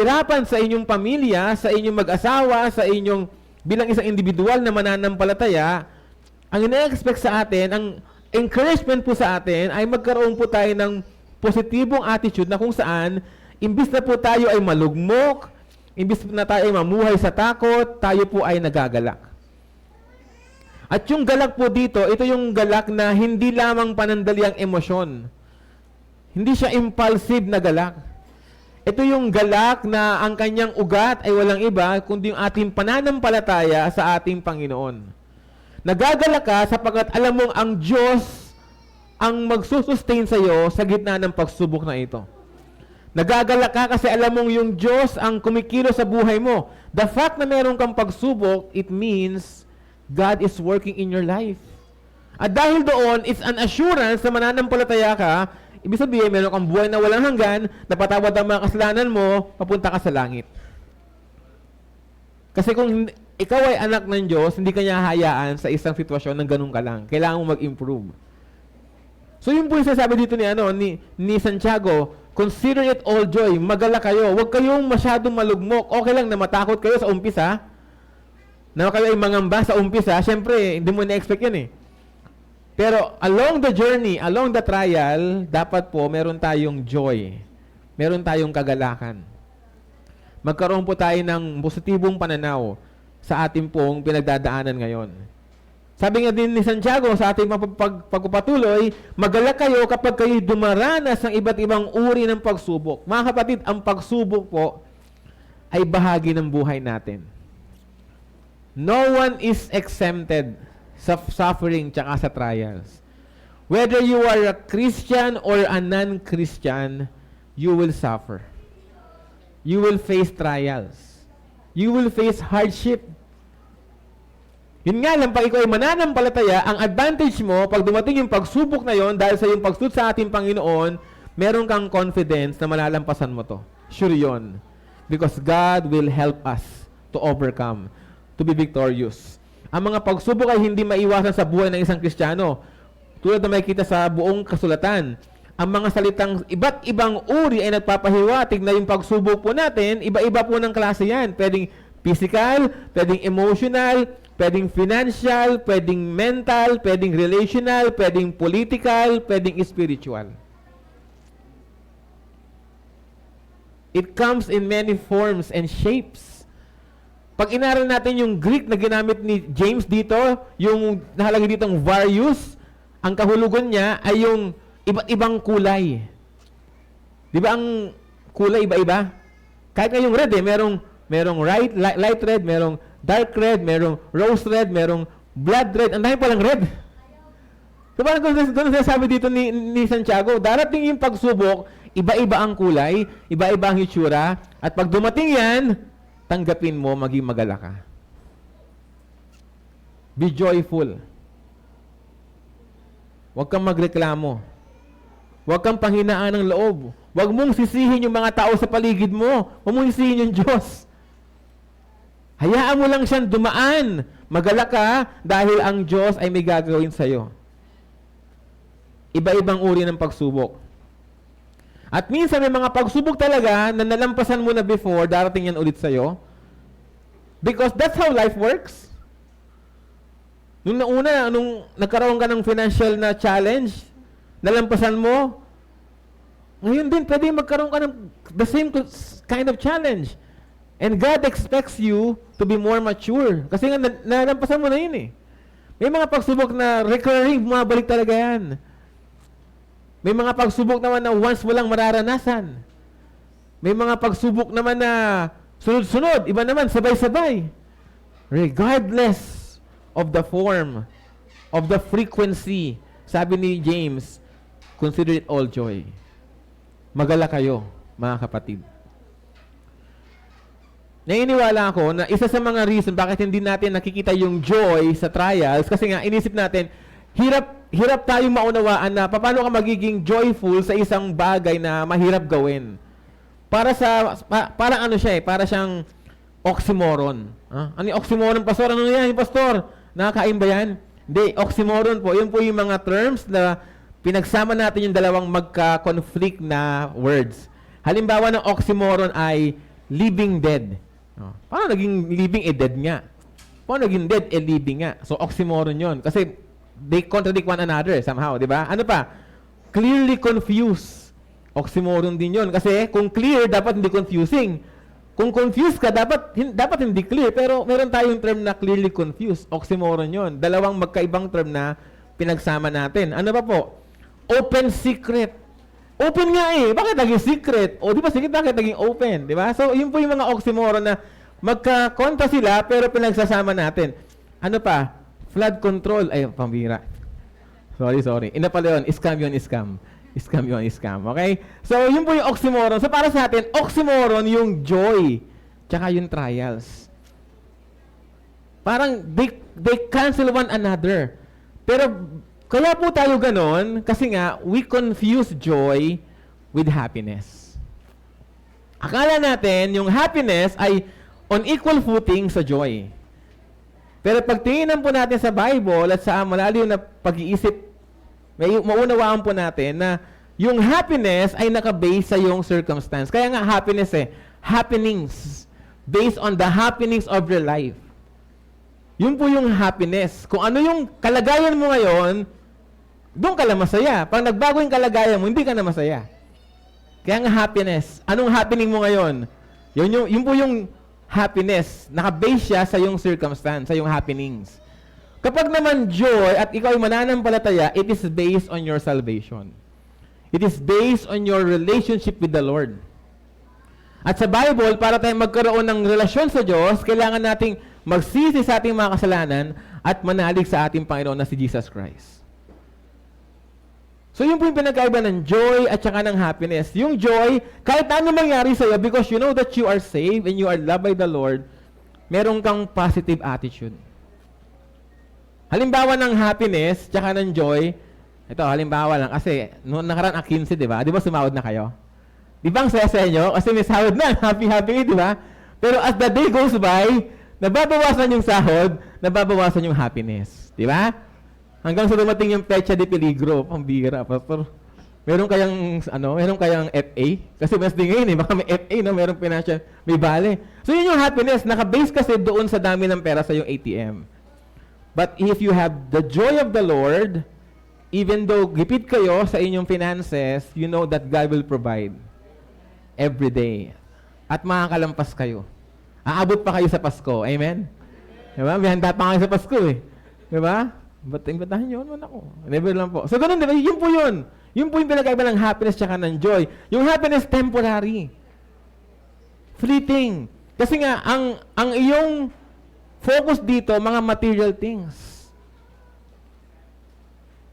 hirapan sa inyong pamilya, sa inyong mag-asawa, sa inyong bilang isang individual na mananampalataya, ang ina-expect sa atin, ang encouragement po sa atin ay magkaroon po tayo ng positibong attitude na kung saan, imbis na po tayo ay malugmok, imbis na tayo ay mamuhay sa takot, tayo po ay nagagalak. At yung galak po dito, ito yung galak na hindi lamang panandaliang emosyon. Hindi siya impulsive na galak. Ito yung galak na ang kanyang ugat ay walang iba, kundi yung ating pananampalataya sa ating Panginoon. Nagagalak ka sapagkat alam mong ang Diyos ang magsusustain sa iyo sa gitna ng pagsubok na ito. Nagagalak ka kasi alam mong yung Diyos ang kumikilo sa buhay mo. The fact na meron kang pagsubok, it means God is working in your life. At dahil doon, it's an assurance na mananampalataya ka. Ibig sabihin, meron kang buhay na walang hanggan, napatawad ang mga kasalanan mo, papunta ka sa langit. Kasi kung ikaw ay anak ng Diyos, hindi ka niya hayaan sa isang sitwasyon ng ganun ka lang. Kailangan mo mag-improve. So yun po yung sasabi dito ni Santiago, consider it all joy, magala kayo, huwag kayong masyadong malugmok. Okay lang na matakot kayo sa umpisa, na kayo ay mangamba sa umpisa, syempre, hindi mo na-expect yan eh. Pero along the journey, along the trial, dapat po meron tayong joy. Meron tayong kagalakan. Magkaroon po tayo ng positibong pananaw sa ating pong pinagdadaanan ngayon. Sabi nga din ni Santiago sa ating pagpapatuloy, magalak kayo kapag kayo dumaranas ng iba't ibang uri ng pagsubok. Mga kapatid, ang pagsubok po ay bahagi ng buhay natin. No one is exempted sa suffering tsaka sa trials. Whether you are a Christian or a non-Christian, you will suffer. You will face trials. You will face hardship. Yun nga lang, pag ikaw ay mananampalataya, ang advantage mo, pag dumating yung pagsubok na yon, dahil sa yung pagsunod sa ating Panginoon, meron kang confidence na malalampasan mo to. Sure yon. Because God will help us to overcome, to be victorious. Ang mga pagsubok ay hindi maiwasan sa buhay ng isang Kristiyano. Tulad na makikita sa buong kasulatan, ang mga salitang iba't ibang uri ay nagpapahiwatig na yung pagsubok po natin, iba-iba po ng klase yan. Pwedeng physical, pwedeng emotional, pwedeng financial, pwedeng mental, pwedeng relational, pwedeng political, pwedeng spiritual. It comes in many forms and shapes. Pag inaral natin yung Greek na ginamit ni James dito, yung nakalagay ditong various, ang kahulugan niya ay yung iba't ibang kulay. Di ba ang kulay iba-iba? Kahit nga yung red merong light red, merong dark red, merong rose red, merong blood red, ang dami palang red. So parang doon sabi dito ni Santiago, darating yung pagsubok, iba-iba ang kulay, iba-iba ang hitsura, at pag dumating yan, tanggapin mo, maging magala ka. Be joyful. Huwag kang magreklamo. Huwag kang panghinaan ng loob. Huwag mong sisihin yung mga tao sa paligid mo. Huwag mong sisihin yung Diyos. Hayaan mo lang siyang dumaan. Magala ka dahil ang Diyos ay may gagawin sa'yo. Iba-ibang uri ng pagsubok. At minsan may mga pagsubok talaga na nalampasan mo na before, darating yan ulit sa'yo. Because that's how life works. Nung nauna, nung nagkaroon ka ng financial na challenge, nalampasan mo, ngayon din pwede magkaroon ka ng the same kind of challenge. And God expects you to be more mature. Kasi nga, nalampasan mo na yun eh. May mga pagsubok na recurring, bumabalik talaga yan. May mga pagsubok naman na once mo lang mararanasan. May mga pagsubok naman na sunod-sunod, iba naman, sabay-sabay. Regardless of the form, of the frequency, sabi ni James, consider it all joy. Magala kayo, mga kapatid. Naniniwala ako na isa sa mga reason bakit hindi natin nakikita yung joy sa trials, kasi nga, inisip natin, hirap tayong maunawaan na paano ka magiging joyful sa isang bagay na mahirap gawin. Parang ano siya eh, para siyang oxymoron. Ano yung oxymoron, pastor? Ano yan, pastor? Nakakain ba yan? Hindi, oxymoron po. Yun po yung mga terms na pinagsama natin yung dalawang magka-conflict na words. Halimbawa ng oxymoron ay living dead. Paano naging living dead nga? Paano naging dead living nga? So, oxymoron yun. Kasi they contradict one another somehow, di ba? Ano pa? Clearly confused. Oxymoron din yun. Kasi kung clear, dapat hindi confusing. Kung confused ka, dapat hindi clear. Pero meron tayong term na clearly confused. Oxymoron yun. Dalawang magkaibang term na pinagsama natin. Ano ba po? Open secret. Open nga eh. Bakit naging secret? O di ba secret, bakit naging open? Di ba? So, yun po yung mga oxymoron na magkakontra sila pero pinagsasama natin. Ano pa? Flood control. Ay, pambira. Sorry. Ina pala yun. Scam yun, scam. Scam yun, scam. Okay? So, yun po yung oxymoron. So, para sa atin, oxymoron yung joy. Tsaka yung trials. Parang, they cancel one another. Pero, kaya po tayo ganon, kasi nga, we confuse joy with happiness. Akala natin, yung happiness ay on equal footing sa joy. Pero pag tingnan po natin sa Bible at sa malalim na pag-iisip, may maunawaan po natin na yung happiness ay naka-base sa yung circumstance. Kaya nga happiness happenings. Based on the happenings of your life. Yun po yung happiness. Kung ano yung kalagayan mo ngayon, doon ka lang masaya. Pag nagbago yung kalagayan mo, hindi ka na masaya. Kaya nga happiness. Anong happening mo ngayon? Yun po yung happiness. Naka-base siya sa yung circumstance, sa yung happenings. Kapag naman joy at ikaw ay mananampalataya, it is based on your salvation. It is based on your relationship with the Lord. At sa Bible, para tayo magkaroon ng relasyon sa Diyos, kailangan nating magsisi sa ating mga kasalanan at manalig sa ating Panginoon na si Jesus Christ. So yun po yung pinagkaiba ng joy at saka ng happiness. Yung joy, kahit ano mangyari sa'yo, because you know that you are saved and you are loved by the Lord, meron kang positive attitude. Halimbawa ng happiness, tsaka ng joy, ito, halimbawa lang, kasi noong nakaraan 15, di ba? Di ba sumahod na kayo? Di ba ang saya-saya nyo? Kasi may sahod na, happy-happy, di ba? Pero as the day goes by, nababawasan yung sahod, nababawasan yung happiness. Di ba? Hanggang sa dumating yung pecha de peligro, pambira, pastor. Meron kayang FA? Kasi mas di ngayon baka may FA, no? Meron financial, may bale. So yun yung happiness, naka-base kasi doon sa dami ng pera sa yung ATM. But if you have the joy of the Lord, even though gipit kayo sa inyong finances, you know that God will provide every day. At makakalampas kayo. Aabot pa kayo sa Pasko. Amen? Diba? May handa pa kayo sa Pasko eh. Diba? Batahan nyo naman ako. Never lang po. So ganun, diba? Yun po yun. Yun po yung pinagkaiba ng happiness tsaka ng joy. Yung happiness temporary. Fleeting. Kasi nga, ang iyong focus dito, mga material things.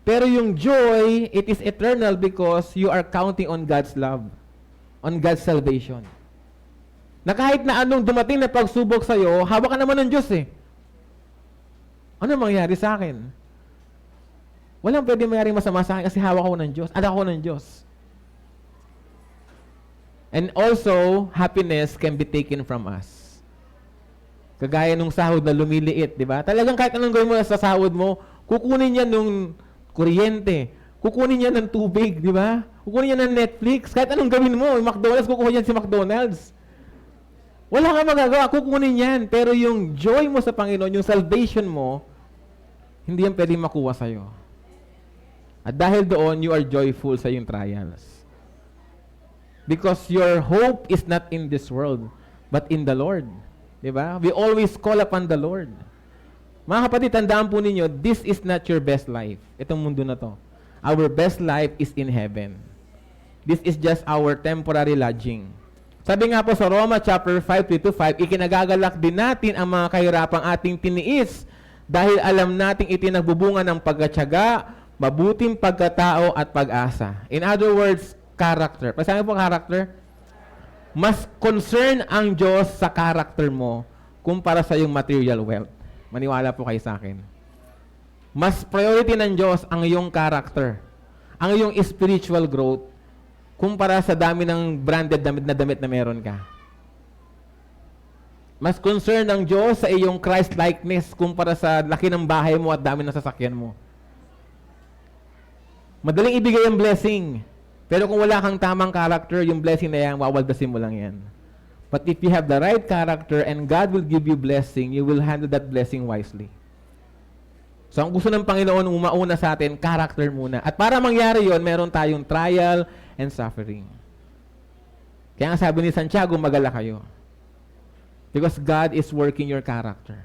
Pero yung joy, it is eternal because you are counting on God's love, on God's salvation. Na kahit na anong dumating na pagsubok sa'yo, hawak ka naman ng Diyos eh. Ano mangyari sa akin? Walang pwede mangyari masama sa akin kasi hawak ako ng Diyos, anak ako ng Diyos. And also, happiness can be taken from us. Kagaya nung sahod na lumiliit, di ba? Talagang kahit anong gawin mo sa sahod mo, kukunin niya nung kuryente, kukunin niya ng tubig, di ba? Kukunin niya ng Netflix, kahit anong gawin mo, McDonald's, kukuha niya si McDonald's. Wala kang magagawa, kukunin yan. Pero yung joy mo sa Panginoon, yung salvation mo, hindi yan pwedeng makuha sa'yo. At dahil doon, you are joyful sa yung trials. Because your hope is not in this world, but in the Lord. Diba? We always call upon the Lord. Mga kapatid, tandaan po ninyo, this is not your best life. Itong mundo na to. Our best life is in heaven. This is just our temporary lodging. Sabi nga po sa Roma chapter 5:3-5, ikinagagalak din natin ang mga kahirapang ating tiniis dahil alam nating itinagbubunga ng pagkatyaga, mabuting pagkatao at pag-asa. In other words, character. Pasabi po character? Mas concern ang Diyos sa character mo kumpara sa yung material wealth. Maniwala po kayo sa akin. Mas priority ng Diyos ang iyong character, ang iyong spiritual growth, kumpara sa dami ng branded damit na meron ka. Mas concern ng Diyos sa iyong Christ-likeness kumpara sa laki ng bahay mo at dami ng sasakyan mo. Madaling ibigay ang blessing. Pero kung wala kang tamang character, yung blessing na yan, wawaldasin mo lang yan. But if you have the right character and God will give you blessing, you will handle that blessing wisely. So ang gusto ng Panginoon umauna sa atin, character muna. At para mangyari yon, meron tayong trial and suffering. Kaya nga sabi ni Santiago, magalak kayo. Because God is working your character.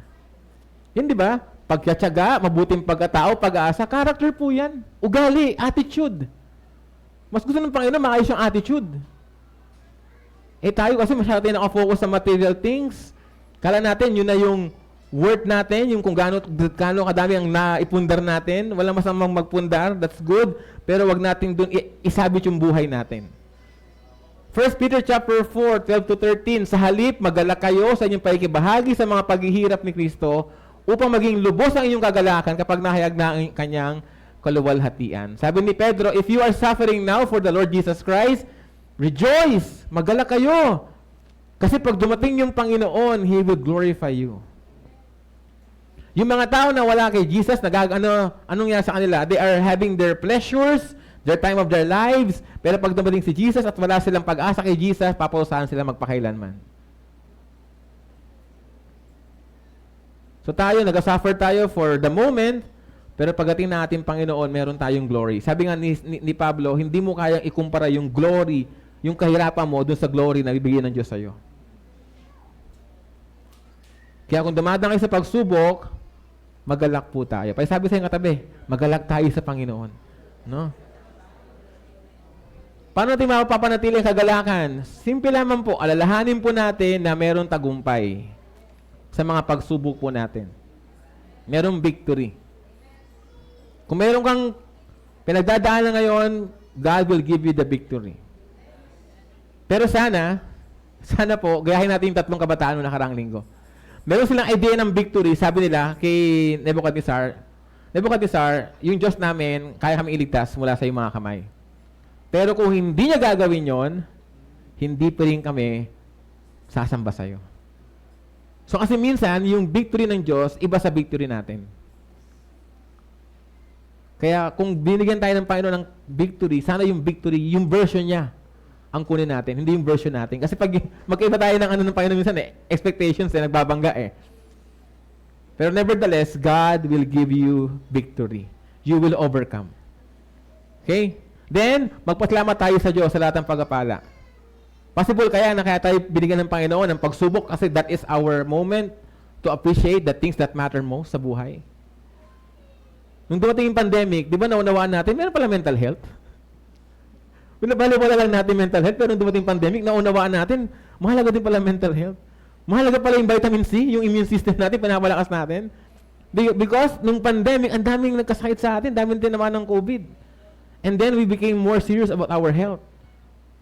Yun, di ba? Pagkatyaga, mabuting pagkatao, pag-asa, character po yan. Ugali, attitude. Mas gusto ng Panginoon, maayos yung attitude. Tayo kasi masyado tayo nakafocus sa material things. Kala natin, yun na yung worth natin, yung kung gaano kadami ang naipundar natin. Walang masamang magpundar, that's good. Pero wag natin dun isabit yung buhay natin. 1 Peter chapter 4, 12 to 13, sa halip, magalak kayo sa inyong pakikibahagi sa mga paghihirap ni Kristo upang maging lubos ang inyong kagalakan kapag nahayag na ang kanyang kaluwalhatian. Sabi ni Pedro, if you are suffering now for the Lord Jesus Christ, rejoice! Magalak kayo! Kasi pag dumating yung Panginoon, He will glorify you. Yung mga tao na wala kay Jesus, anong nangyari sa kanila? They are having their pleasures, their time of their lives, pero pag dumating si Jesus at wala silang pag-asa kay Jesus, paparusahan sila magpakailanman. So tayo, nag-suffer tayo for the moment, pero pagdating na ating Panginoon, meron tayong glory. Sabi nga ni Pablo, hindi mo kayang ikumpara yung glory, yung kahirapan mo dun sa glory na bibigyan ng Diyos sa'yo. Kaya kung dumadang kayo sa pagsubok, magalak po tayo. Kaya sabi sa inyong katabi, magalak tayo sa Panginoon. No? Paano natin mapapanatili ang kagalakan? Simple lamang po, alalahanin po natin na meron tagumpay sa mga pagsubok po natin. Merong victory. Kung meron kang pinagdadaanan ngayon, God will give you the victory. Pero sana po, gayahin natin yung tatlong kabataan noong nakaraang linggo. Meron silang idea ng victory, sabi nila kay Nebuchadnezzar, yung Diyos namin, kaya kami iligtas mula sa iyong mga kamay. Pero kung hindi niya gagawin yon, hindi pa rin kami sasamba sa iyo. So kasi minsan, yung victory ng Diyos, iba sa victory natin. Kaya kung binigyan tayo ng Panginoon ng victory, sana yung victory, yung version niya, ang kunin natin, hindi yung version natin. Kasi pag magkaiba tayo ng Panginoon minsan, expectations nagbabangga Pero nevertheless, God will give you victory. You will overcome. Okay? Then, magpasalamat tayo sa Diyos sa lahat ng pagpapala. Possible kaya tayo binigyan ng Panginoon ng pagsubok kasi that is our moment to appreciate the things that matter most sa buhay. Nung dumating yung pandemic, di ba naunawaan natin, meron pala mental health? Pinabalo-bala lang natin mental health, pero nung dumating pandemic, naunawaan natin, mahalaga din pala mental health. Mahalaga pala yung vitamin C, yung immune system natin, pinapalakas natin. Because nung pandemic, ang daming nagkasakit sa atin, daming din naman ng COVID. And then we became more serious about our health.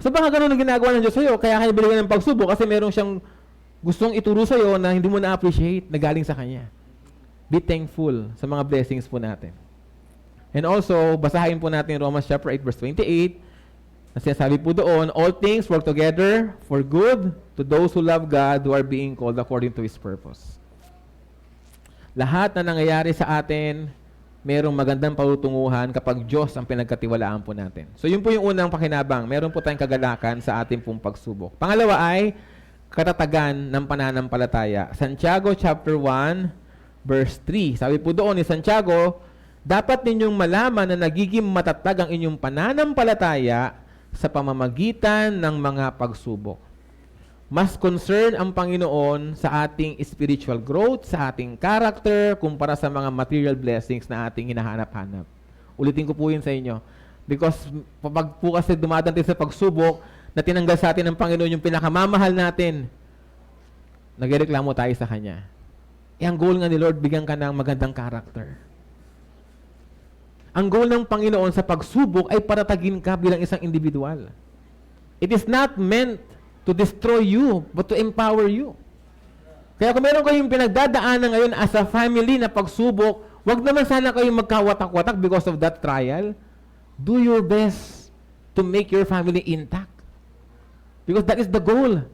So baka ganun ang ginagawa ng Diyos sa'yo, kaya kanya binigyan ng pagsubok kasi meron siyang gustong ituro sa'yo na hindi mo na-appreciate na galing sa Kanya. Be thankful sa mga blessings po natin. And also, basahin po natin Romans chapter 8 verse 28. Na sinasabi po doon, all things work together for good to those who love God, who are being called according to His purpose. Lahat na nangyayari sa atin, merong magandang palutunguhan kapag Diyos ang pinagkatiwalaan po natin. So yun po yung unang pakinabang. Meron po tayong kagalakan sa ating pong pagsubok. Pangalawa ay katatagan ng pananampalataya. Santiago chapter 1 verse 3. Sabi po doon ni Santiago, dapat ninyong malaman na nagiging matatag ang inyong pananampalataya sa pamamagitan ng mga pagsubok. Mas concern ang Panginoon sa ating spiritual growth, sa ating character, kumpara sa mga material blessings na ating hinahanap-hanap. Ulitin ko po yun sa inyo. Because pag po kasi dumadante sa pagsubok, na tinanggal sa atin ng Panginoon yung pinakamamahal natin, nagreklamo tayo sa Kanya. Ang goal nga ni Lord, bigyan ka ng magandang character. Ang goal ng Panginoon sa pagsubok ay paratagin ka bilang isang individual. It is not meant to destroy you, but to empower you. Kaya kung meron kayong pinagdadaanan ngayon as a family na pagsubok, wag naman sana kayong magkawatak-watak because of that trial. Do your best to make your family intact. Because that is the goal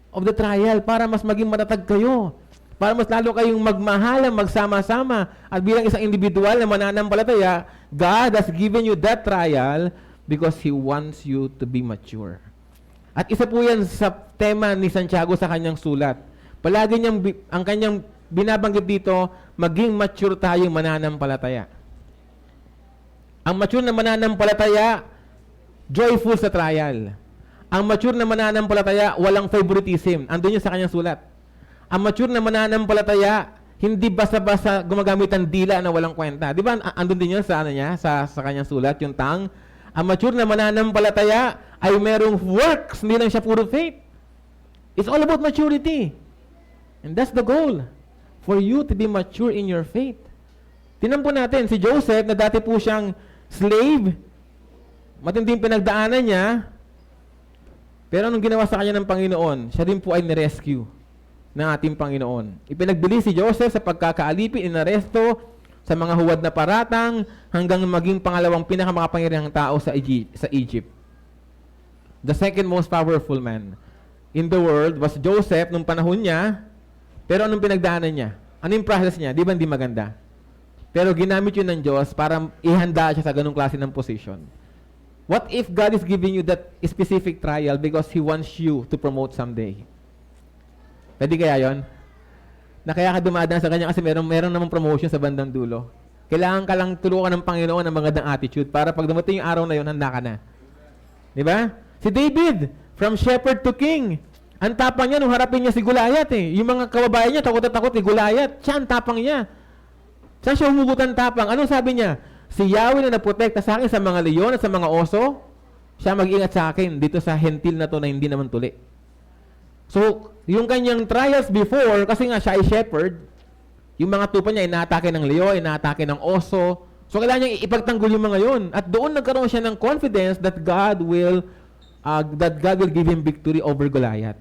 of the trial, para mas maging matatag kayo. Para mas lalo kayong magmahalan, magsama-sama. At bilang isang individual na mananampalataya, God has given you that trial because He wants you to be mature. At isa po yan sa tema ni Santiago sa kanyang sulat. Palagi niyang, ang kanyang binabanggit dito, maging mature tayong mananampalataya. Ang mature na mananampalataya, joyful sa trial. Ang mature na mananampalataya, walang favoritism. Andun yun sa kanyang sulat. Ang mature na mananampalataya, hindi basta-basta gumagamit ng dila na walang kwenta. Di ba, andun din yun sa, sa kanyang sulat, yung tang. Ang mature na mananampalataya ay merong works, hindi lang siya puro faith. It's all about maturity. And that's the goal. For you to be mature in your faith. Tingnan po natin, si Joseph, na dati po siyang slave, matinding pinagdaanan niya, pero anong ginawa sa kanya ng Panginoon? Siya din po ay nirescue ng ating Panginoon. Ipinagbili si Joseph sa pagkakaalipin, inaresto, sa mga huwad na paratang, hanggang maging pangalawang pinakamakapangyarihang tao sa Egypt. The second most powerful man in the world was Joseph nung panahon niya, pero anong pinagdaanan niya? Ano yung process niya? Di ba hindi maganda? Pero ginamit yun ng Diyos para ihanda siya sa ganung klase ng position. What if God is giving you that specific trial because He wants you to promote someday? Pwede kaya yun? Na kaya ka dumadaan sa kanya kasi meron namang promotion sa bandang dulo. Kailangan ka lang tulungan ng Panginoon ng magandang attitude para pag dumating yung araw na yun, handa ka na. Di ba? Si David, from shepherd to king. Ang tapang niya nung harapin niya si Goliath eh. Yung mga kababayan niya, takot na takot ni Goliath. Siya ang tapang niya. Saan siya humugutan tapang? Anong sabi niya? Si Yahweh na nagprotekta sa akin sa mga leon at sa mga oso, siya mag-ingat sa akin dito sa hentil na to na hindi naman tuli. So, yung kanyang trials before, kasi nga siya ay shepherd, yung mga tupa niya, inaatake ng leon, inaatake ng oso. So, kailangan niyang ipagtanggol yung mga yun. At doon nagkaroon siya ng confidence that God will give him victory over Goliath.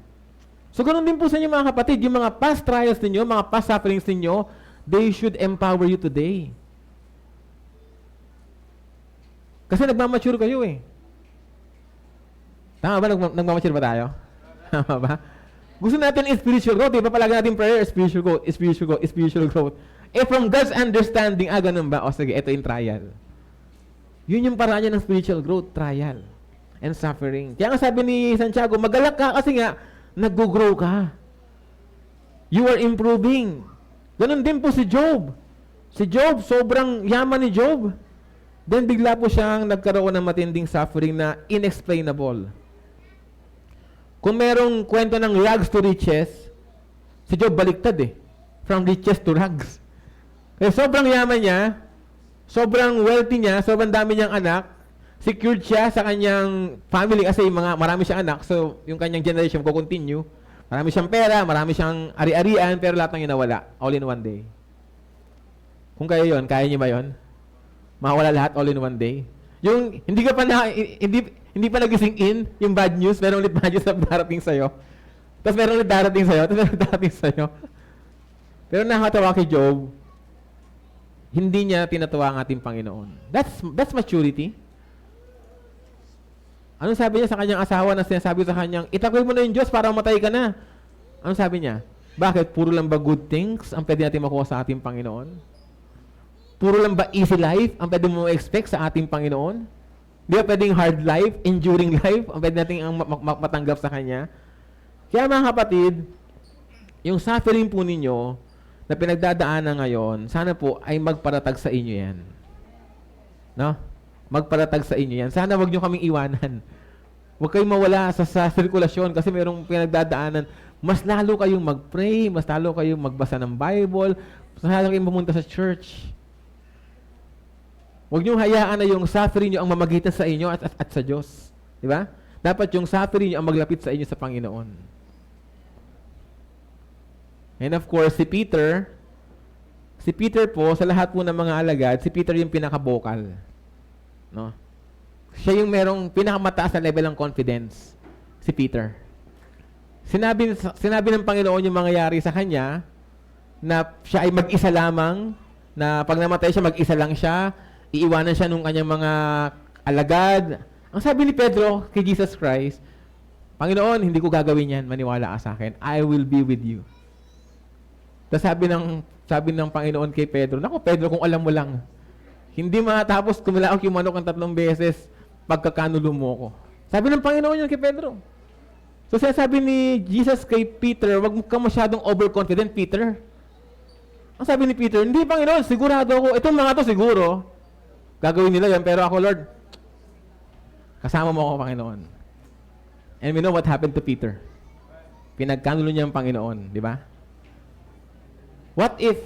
So, ganun din po sa inyo mga kapatid, yung mga past trials ninyo, mga past sufferings ninyo, they should empower you today. Kasi nagmamature kayo eh. Tama ba? Nagmamature ba tayo? Tama ba? Gusto natin spiritual growth. Diba palagi natin prayer, spiritual growth, spiritual growth, spiritual growth. Eh from God's understanding, ganun ba? O sige, ito yung trial. Yun yung paraan niya ng spiritual growth, trial and suffering. Kaya nga sabi ni Santiago, magalak ka kasi nga, nag-grow ka. You are improving. Ganun din po si Job. Si Job, sobrang yaman ni Job. Then bigla po siyang nagkaroon ng matinding suffering na inexplainable. Kung merong kwento ng rags to riches, si Job baliktad eh. From riches to rags. Kaya sobrang yaman niya, sobrang wealthy niya, sobrang dami niyang anak, secured siya sa kanyang family kasi marami siyang anak, so yung kanyang generation ko continue. Marami siyang pera, marami siyang ari-arian, pero lahat ng yun nawala. All in one day. Kung kayo yun, kaya niyo ba yun? Mawala lahat all in one day? Yung hindi ka pa hindi pa nagising in yung bad news, meron ulit bad news na darating sa'yo. Tapos meron ulit darating sa'yo, tapos meron darating sa'yo. Pero nakakatawa kay Job, hindi niya tinatawa ang ating Panginoon. That's maturity. Anong sabi niya sa kanyang asawa na sinasabi sa kanyang, itakwil mo na yung Diyos para matay ka na? Anong sabi niya? Bakit? Puro lang ba good things ang pwede natin makuha sa ating Panginoon? Puro lang ba easy life ang pwede mo expect sa ating Panginoon? Di ba pwedeng hard life, enduring life ang pwede natin matanggap sa Kanya? Kaya mga kapatid, yung suffering po ninyo na pinagdadaanan ngayon, sana po ay magparatag sa inyo yan. No? Magparatag sa inyo yan. Sana wag nyo kaming iwanan. Huwag kayong mawala sa sirkulasyon kasi mayroong pinagdadaanan. Mas lalo kayong mag-pray, mas lalo kayong magbasa ng Bible, mas lalo kayong pumunta sa church. Huwag nyo hayaan na yung suffering nyo ang mamagitan sa inyo at sa Diyos. Di ba? Dapat yung suffering nyo ang maglapit sa inyo sa Panginoon. And of course, si Peter po, sa lahat po ng mga alagad, si Peter yung pinaka-vocal. No? Siya yung merong pinakamataas na level ng confidence. Si Peter. Sinabi ng Panginoon yung mangyayari sa kanya na siya ay mag-isa lamang, na pag namatay siya, mag-isa lang siya, iiwanan siya nung kanyang mga alagad. Ang sabi ni Pedro kay Jesus Christ, Panginoon, hindi ko gagawin yan, maniwala ka sa akin. I will be with you. Tapos sabi ng Panginoon kay Pedro, naku Pedro, kung alam mo lang, hindi matapos kumilaok yung manok ng 3 beses pagkakanulo mo ko. Sabi ng Panginoon yun kay Pedro. So sinasabi ni Jesus kay Peter, wag ka masyadong overconfident, Peter. Ang sabi ni Peter, hindi Panginoon, sigurado ako, itong mga to siguro, gagawin nila yan, pero ako Lord, kasama mo ako Panginoon. And we know what happened to Peter. Pinagkanulo niya ang Panginoon, di ba? What if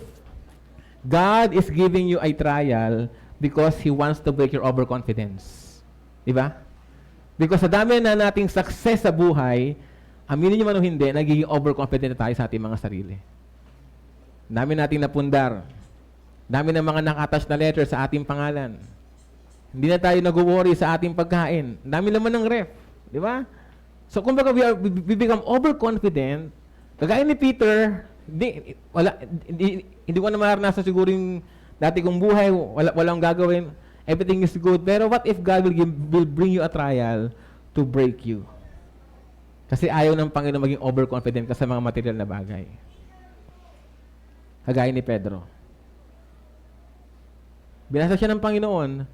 God is giving you a trial because He wants to break your overconfidence? Di ba? Because sa dami na nating success sa buhay, aminin niyo man o hindi, nagiging overconfident tayo sa ating mga sarili. Dami nating napundar. Dami ng mga nakatouch na letter sa ating pangalan. Hindi na tayo nag-worry sa ating pagkain. Dami naman ng ref. Di ba? So, kumbaga, we become overconfident. Kagaya ni Peter, hindi ko na maranasan siguro yung dati kong buhay, walang gagawin. Everything is good. Pero what if God will bring you a trial to break you? Kasi ayaw ng Panginoon maging overconfident ka sa mga material na bagay. Kagaya ni Pedro. Binasa siya ng Panginoon.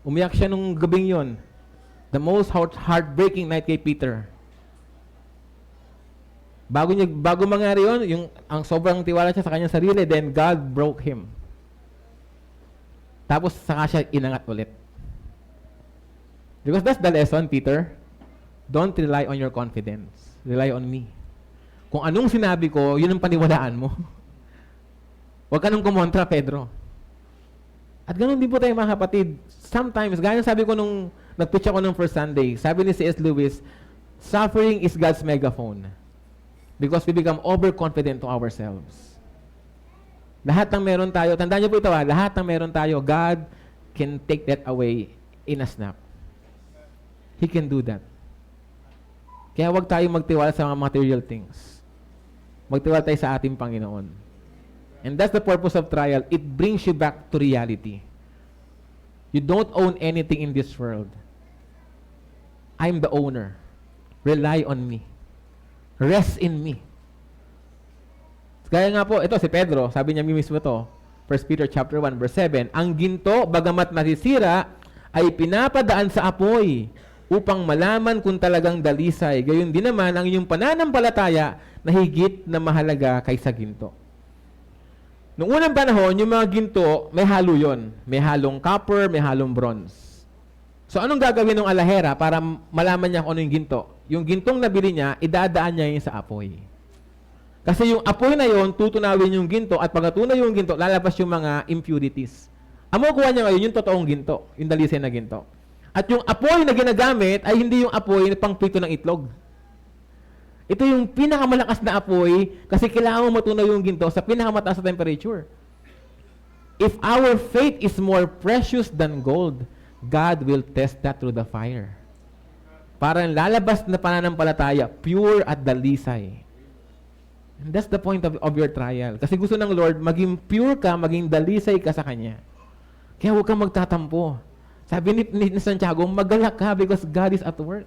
Umiyak siya nung gabing yon. The most heartbreaking night kay Peter. Bago mangyari yun, ang sobrang tiwala siya sa kanyang sarili, then God broke him. Tapos saka siya inangat ulit. Because that's the lesson, Peter. Don't rely on your confidence. Rely on me. Kung anong sinabi ko, yun ang paniwalaan mo. Huwag ka nang kumontra, Pedro. At ganoon din po tayo mga kapatid. Sometimes, gaya sabi ko nung nag-preach ako ng first Sunday, sabi ni C.S. Lewis, suffering is God's megaphone. Because we become overconfident to ourselves. Lahat ng meron tayo, tandaan niyo po ito lahat ng meron tayo, God can take that away in a snap. He can do that. Kaya huwag tayong magtiwala sa mga material things. Magtiwala tayo sa ating Panginoon. And that's the purpose of trial. It brings you back to reality. You don't own anything in this world. I'm the owner. Rely on me. Rest in me. Kaya nga po, ito si Pedro, sabi niya mismo to, 1 Peter chapter 1 verse 7, ang ginto, bagamat masisira, ay pinapadaan sa apoy upang malaman kung talagang dalisay. Gayon din naman ang inyong pananampalataya na higit na mahalaga kaysa ginto. Noong unang panahon, yung mga ginto, may halo yon. May halong copper, may halong bronze. So anong gagawin ng alahera para malaman niya kung ano yung ginto? Yung gintong nabili niya, idadaan niya yun sa apoy. Kasi yung apoy na yon, tutunawin yung ginto at pag natunaw yung ginto, lalabas yung mga impurities. Ang makukuha niya ngayon, yung totoong ginto, yung dalisay na ginto. At yung apoy na ginagamit ay hindi yung apoy na pangprito ng itlog. Ito yung pinakamalakas na apoy kasi kailangan mo matunaw yung ginto sa pinakamataas na temperature. If our faith is more precious than gold, God will test that through the fire. Para lalabas na pananampalataya, pure at dalisay. And that's the point of your trial. Kasi gusto ng Lord, maging pure ka, maging dalisay ka sa Kanya. Kaya huwag kang magtatampo. Sabi ni Santiago, magalak ka because God is at work.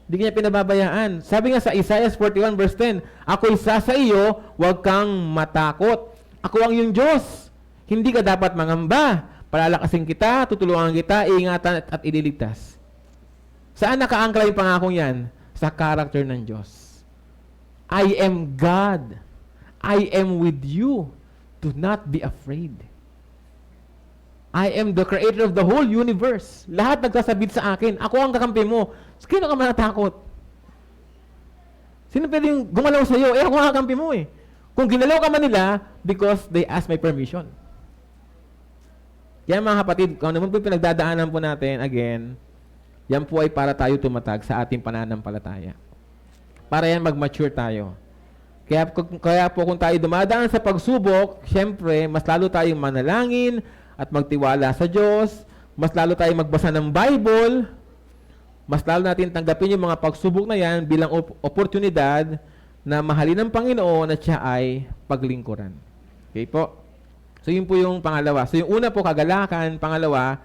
Hindi kanya pinababayaan. Sabi nga sa Isaiah 41 verse 10, ako isa sa iyo, huwag kang matakot. Ako ang iyong Diyos. Hindi ka dapat mangamba. Palalakasin kita, tutulungan kita, iingatan at ililigtas. Saan nakaangkla yung pangakong yan? Sa character ng Diyos. I am God. I am with you. Do not be afraid. I am the creator of the whole universe. Lahat nagsasabit sa akin. Ako ang kakampi mo. Sino ka manatakot? Sino pwedeng gumalaw sa iyo? Ako ang kakampi mo eh. Kung ginalaw ka man nila, because they asked my permission. Yan mga kapatid, kung naman po pinagdadaanan po natin, again, yan po ay para tayo tumatag sa ating pananampalataya. Para yan mag-mature tayo. Kaya po kung tayo dumadaan sa pagsubok, syempre, mas lalo tayong manalangin at magtiwala sa Diyos, mas lalo tayong magbasa ng Bible, mas lalo natin tanggapin yung mga pagsubok na yan bilang oportunidad na mahalin ng Panginoon at siya ay paglingkuran. Okay po? So yun po yung pangalawa. So yung una po, kagalakan. Pangalawa,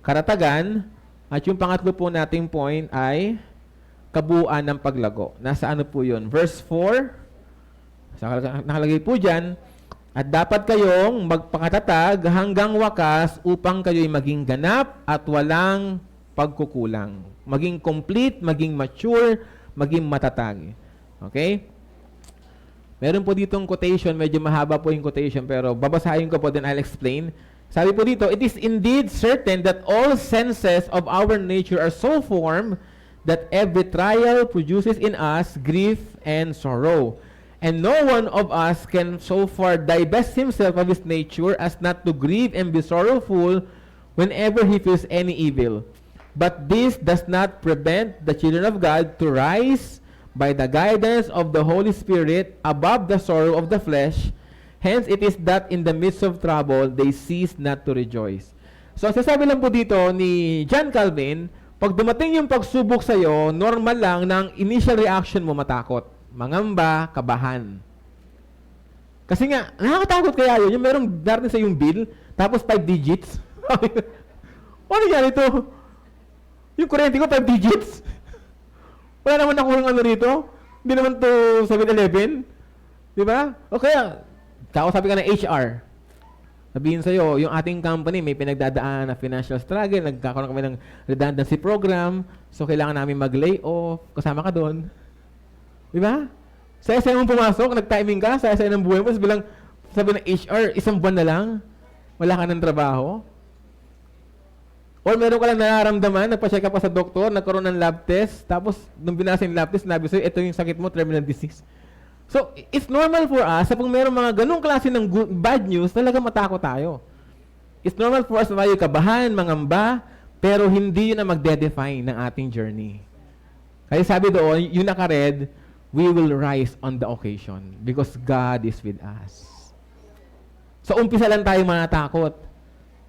karatagan. At yung pangatlo po nating point ay kabuuan ng paglago. Nasa ano po yun? Verse 4, nakalagay po dyan, at dapat kayong magpakatatag hanggang wakas upang kayo'y maging ganap at walang pagkukulang. maging complete, maging mature, maging matatag. Okay? Meron po ditong quotation, medyo mahaba po yung quotation, pero babasahin ko po, then I'll explain. Sabi po dito, "It is indeed certain that all senses of our nature are so formed that every trial produces in us grief and sorrow. And no one of us can so far divest himself of his nature as not to grieve and be sorrowful whenever he feels any evil. But this does not prevent the children of God to rise by the guidance of the Holy Spirit above the sorrow of the flesh. Hence, it is that in the midst of trouble, they cease not to rejoice." So, sasabi lang po dito ni John Calvin, pag dumating yung pagsubok sa'yo, normal lang na ang initial reaction mo matakot. Mangamba, kabahan. Kasi nga, nakakatakot kaya yun. Yung merong darating sa yung bill, tapos 5 digits. Ano nangyari ito? Yung kuryente ko, 5 digits. Wala naman nakuha ano rito. Hindi naman to 7-Eleven. Di ba? O kaya, kakausapin ka ng HR. Sabihin sa'yo, yung ating company may pinagdadaan na financial struggle, nagkakaroon kami ng redundancy program, so kailangan namin mag-lay off, kasama ka doon. Di ba? Saya-saya mong pumasok, nag-timing ka, saya-saya ng buhay mo, sabi ng HR, 1 buwan na lang, wala ka ng trabaho. Or meron ka lang nararamdaman, nagpa-check ka pa sa doktor, nagkaroon ng lab test, tapos nung binasa yung lab test, sinabi sa'yo, ito yung sakit mo, terminal disease. So, it's normal for us, kapag meron mga ganung klase ng bad news, talaga matakot tayo. It's normal for us na tayo kabahan, mangamba, pero hindi yun na magde-define ng ating journey. Kaya sabi doon, yung naka-red, we will rise on the occasion because God is with us. So, umpisa lang tayo manatakot.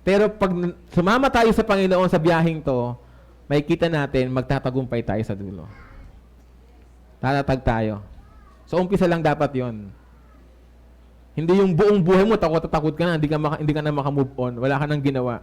Pero pag sumama tayo sa Panginoon sa biyaheng to, may kita natin, magtatagumpay tayo sa dulo. Tatatag tayo. So, umpisa lang dapat yon. Hindi yung buong buhay mo, takot ka na, hindi ka na makamove on. Wala ka nang ginawa.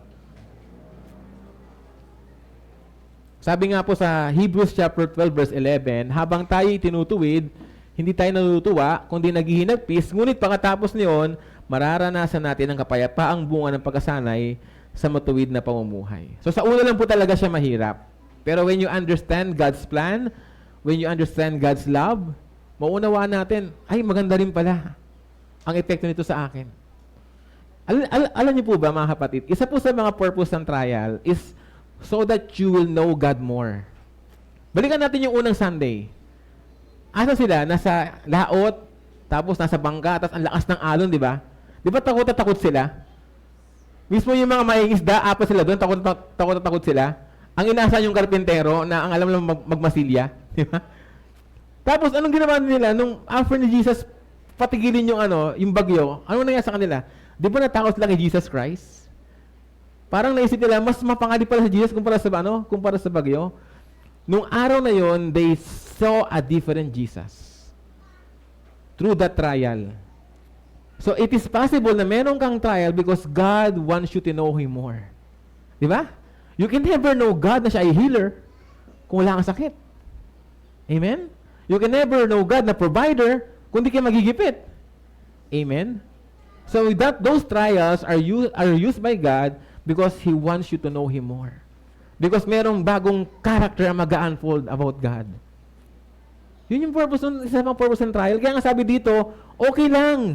Sabi nga po sa Hebrews chapter 12 verse 11, habang tayo tinutuwid, hindi tayo natutuwa, kundi naghihinagpis, ngunit pagkatapos niyon, mararanasan natin ang kapayapaang bunga ng pagkasanay sa matuwid na pamumuhay. So sa una lang po talaga siya mahirap. Pero when you understand God's plan, when you understand God's love, maunawaan natin, ay maganda rin pala ang epekto nito sa akin. Alam niyo po ba mga kapatid, isa po sa mga purpose ng trial is so that you will know God more. Balikan natin yung unang Sunday. Asa sila? Nasa laot, tapos nasa bangka, tapos ang lakas ng alon, di ba? Di ba takot na takot sila? Mismo yung mga mahingisda, apat sila doon, takot na takot sila. Ang inaasahan yung karpintero na ang alam lang magmasilya. Di ba? Tapos anong ginawa nila nung after ni Jesus patigilin yung bagyo? Ano nangyari sa kanila? Di ba natakot sila kay Jesus Christ? Parang naisip nila mas mapangali pala si Jesus kumpara sa bagyo. Nung araw na yon, they saw a different Jesus through that trial. So it is possible na meron kang trial because God wants you to know Him more. Di ba? You can never know God na siya ay healer kung wala kang sakit. Amen? You can never know God na provider kung di kayo magigipit. Amen? So those trials are used by God because He wants you to know Him more. Because merong bagong character ang mag-unfold about God. Yun yung isa pang purpose ng trial. Kaya nga sabi dito, okay lang.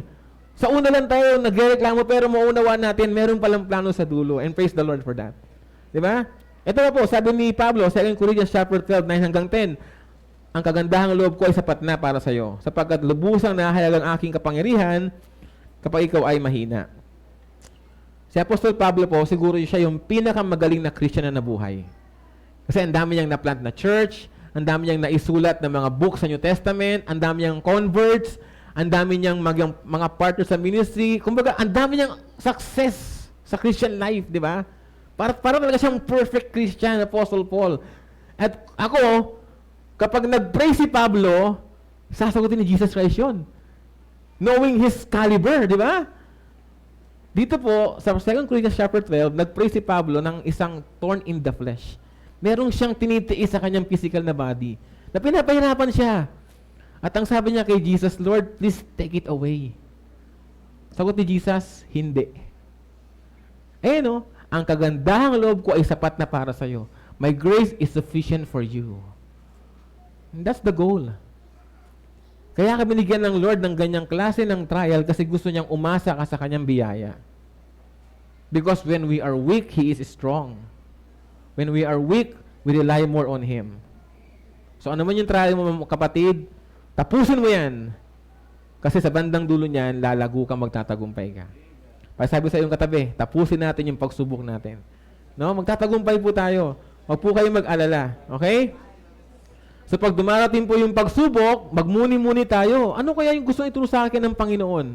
Sa una lang tayo nagrereklamo pero maunawaan natin meron palang plano sa dulo. And praise the Lord for that. Diba? Ito na po, sabi ni Pablo, 2 Corinthians chapter 12, 9 hanggang 10, ang kagandahang loob ko ay sapat na para sa iyo, sapagkat lubusang nahahayag ang aking kapangyarihan kapag ikaw ay mahina. Si Apostol Pablo po, siguro siya yung pinakamagaling na Christian na nabuhay. Kasi ang dami niyang na-plant na church, ang dami niyang naisulat na mga books sa New Testament, ang dami niyang converts, ang dami niyang mga partners sa ministry. Kumbaga, ang dami niyang success sa Christian life, di ba? Para talaga siyang perfect Christian, Apostle Paul. At ako, kapag nag-pray si Pablo, sasagutin ni Jesus Christ yun. Knowing his caliber, di ba? Dito po, sa 2 Corinthians chapter 12, nag-pray si Pablo ng isang thorn in the flesh. Merong siyang tinitiis sa kanyang physical na body. Na pinapahirapan siya. At ang sabi niya kay Jesus, Lord, please take it away. Sagot ni Jesus, hindi. No? Ang kagandahang loob ko ay sapat na para sa'yo. My grace is sufficient for you. And that's the goal. Kaya ka binigyan ng Lord ng ganyang klase ng trial kasi gusto niyang umasa ka sa kanyang biyaya. Because when we are weak, He is strong. When we are weak, we rely more on Him. So ano man yung trial mo, kapatid, tapusin mo yan. Kasi sa bandang dulo niyan, lalago ka, magtatagumpay ka. Sabi sa iyong katabi, tapusin natin yung pagsubok natin. No? Magtatagumpay po tayo. Huwag po kayong mag-alala. Okay? So pag dumarating po yung pagsubok, magmuni-muni tayo. Ano kaya yung gusto ituro sa akin ng Panginoon?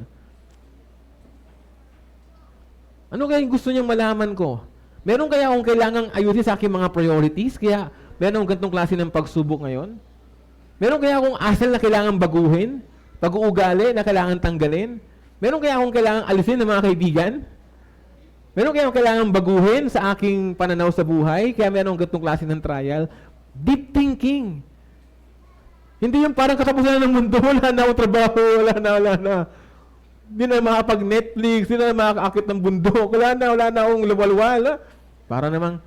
Ano kaya yung gusto niyang malaman ko? Meron kaya akong kailangang ayusin sa aking mga priorities? Kaya meron akong ganitong klase ng pagsubok ngayon? Meron kaya akong asal na kailangang baguhin? Pag-uugali na kailangan tanggalin? Meron kaya akong kailangang alisin ng mga kaibigan? Meron kaya akong kailangang baguhin sa aking pananaw sa buhay? Kaya meron ganitong klase ng trial? Deep thinking. Hindi yung parang katapusan ng mundo, wala na akong trabaho, wala na. Hindi na makapag-Netflix, hindi na makakaakit ng bundok, wala na akong luwalwala. Para namang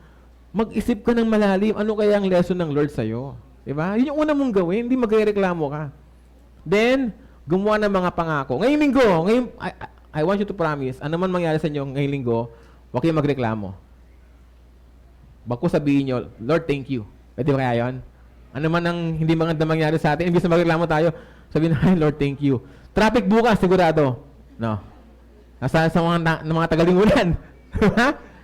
mag-isip ka ng malalim, ano kaya ang lesson ng Lord sa'yo? Diba? Yun yung una mong gawin, hindi magreklamo ka. Then, gumawa ng mga pangako. Ngayong linggo, I want you to promise, ano man mangyari sa inyo ngayong linggo, huwag kayong magreklamo. Bago sabihin nyo, Lord, thank you. Pwede ba kaya yun? Ano man ang hindi maganda mangyari sa atin, imbis na magreklamo tayo, sabihin na, Lord, thank you. Traffic bukas, sigurado. No. Nasa sa mga tagalingunan.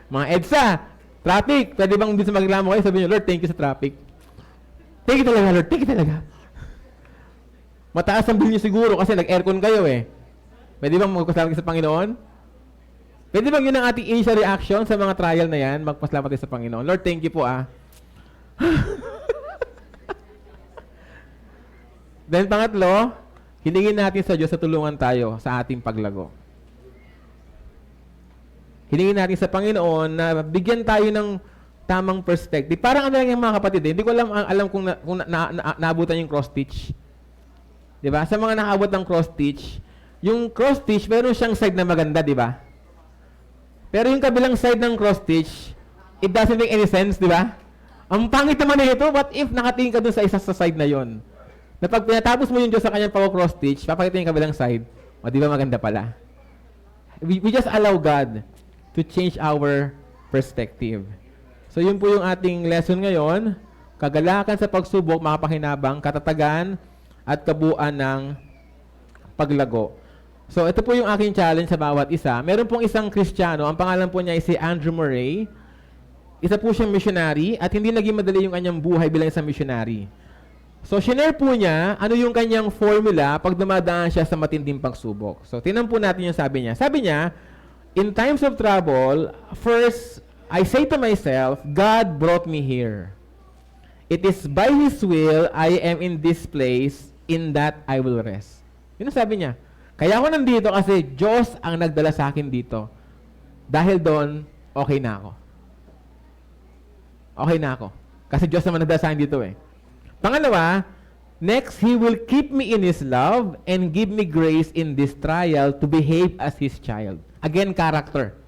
Mga EDSA, traffic. Pwede bang imbis na magreklamo kayo, sabihin nyo, Lord, thank you sa traffic. Thank you talaga, Lord, thank you talaga. Mataas ang bill nyo siguro kasi nag-aircon kayo eh. Pwede bang magpasalamat sa Panginoon? Pwede bang yun ang ating initial reaction sa mga trial na yan? Magpasalamat sa Panginoon. Lord, thank you po Then pangatlo, hilingin natin sa Diyos sa tulungan tayo sa ating paglago. Hilingin natin sa Panginoon na bigyan tayo ng tamang perspective. Parang ano lang yung mga kapatid Hindi ko alam kung naabutan yung cross-stitch. Diba? Sa mga nakaabot ng cross-stitch, yung cross-stitch, meron siyang side na maganda, diba? Pero yung kabilang side ng cross-stitch, it doesn't make any sense, diba? Ang pangit naman na ito, what if nakatingin ka dun sa isa sa side na yon? Na pag pinatapos mo yung Diyos sa kanyang pag-cross-stitch, papakita yung kabilang side, o di ba maganda pala? We just allow God to change our perspective. So yun po yung ating lesson ngayon. Kagalakan sa pagsubok, makapakinabang, katatagan, at kabuuan ng paglago. So, ito po yung aking challenge sa bawat isa. Meron pong isang Kristiyano, ang pangalan po niya ay si Andrew Murray. Isa po siyang missionary at hindi naging madali yung kanyang buhay bilang isang missionary. So, shinare po niya ano yung kanyang formula pag dumadaan siya sa matinding pagsubok. So, tinan po natin yung sabi niya. Sabi niya, in times of trouble, first, I say to myself, God brought me here. It is by His will I am in this place. In that I will rest. Yun ang sabi niya. Kaya ako nandito kasi Diyos ang nagdala sa akin dito. Dahil doon, okay na ako. Okay na ako. Kasi Diyos naman nagdala sa akin dito eh. Pangalawa, next, He will keep me in His love and give me grace in this trial to behave as His child. Again, character.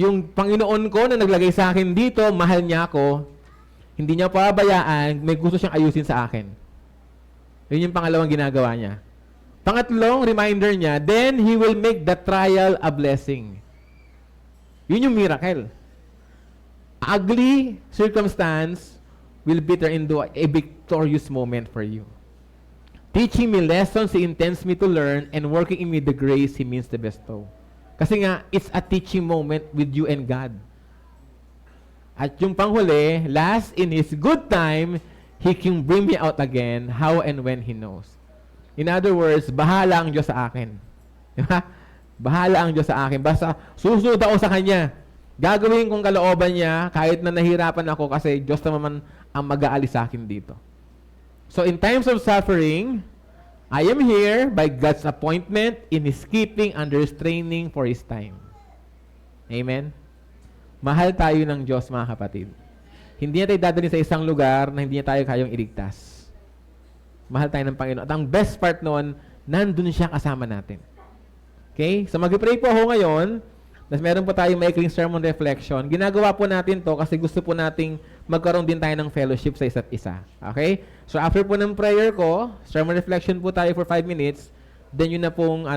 Yung Panginoon ko na naglagay sa akin dito, mahal niya ako, hindi niya pababayaan, may gusto siyang ayusin sa akin. Yun yung pangalawang ginagawa niya. Pangatlong reminder niya, then He will make the trial a blessing. Yun yung miracle. Ugly circumstance will be turned into a victorious moment for you. Teaching me lessons He intends me to learn and working in me the grace He means to bestow. Kasi nga, it's a teaching moment with you and God. At yung panghuli, last, in His good time, He can bring me out again, how and when He knows. In other words, bahala ang Diyos sa akin. Diba? Bahala ang Diyos sa akin. Basta susunod ako sa Kanya. Gagawin kong kalooban niya kahit na nahirapan ako kasi Diyos naman ang mag-aalis sa akin dito. So in times of suffering, I am here by God's appointment in His keeping under His training for His time. Amen? Mahal tayo ng Diyos, mga kapatid. Hindi niya tayo dadalhin sa isang lugar na hindi niya tayo kayang iligtas. Mahal tayo ng Panginoon. At ang best part noon, nandun siya kasama natin. Okay? So mag-pray po ako ngayon. Tapos meron po tayong maikling sermon reflection. Ginagawa po natin to kasi gusto po nating magkaroon din tayo ng fellowship sa isa't isa. Okay? So after po ng prayer ko, sermon reflection po tayo for 5 minutes. Then yun na pong